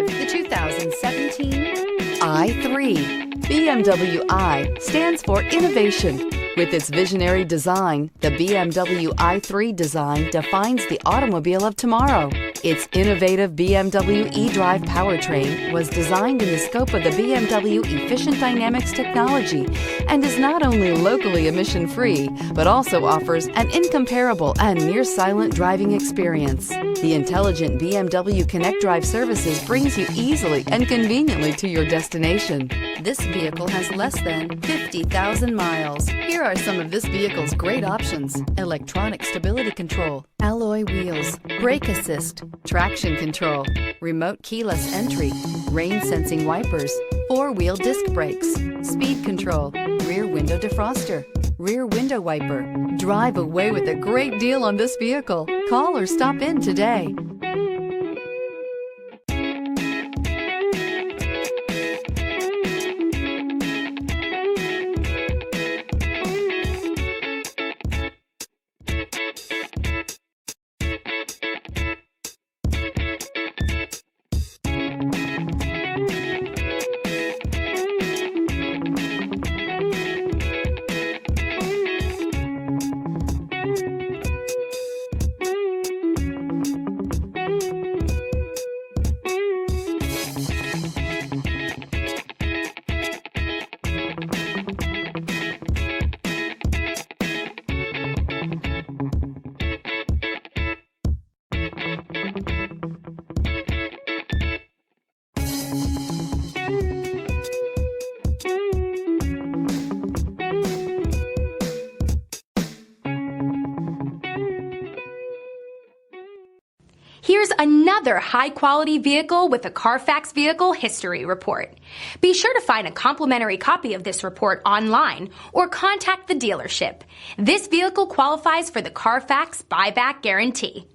drive the 2017 i3. BMW i stands for innovation. With its visionary design, the BMW i3 design defines the automobile of tomorrow. Its innovative BMW eDrive powertrain was designed in the scope of the BMW Efficient Dynamics technology and is not only locally emission-free, but also offers an incomparable and near-silent driving experience. The intelligent BMW Connect Drive services brings you easily and conveniently to your destination. This vehicle has less than 50,000 miles. Here are some of this vehicle's great options: electronic stability control, alloy wheels, brake assist, traction control, remote keyless entry, rain sensing wipers, four-wheel disc brakes, speed control, rear window defroster, rear window wiper. Drive away with a great deal on this vehicle. Call or stop in today. Here's another high-quality vehicle with a Carfax Vehicle History Report. Be sure to find a complimentary copy of this report online or contact the dealership. This vehicle qualifies for the Carfax Buyback Guarantee.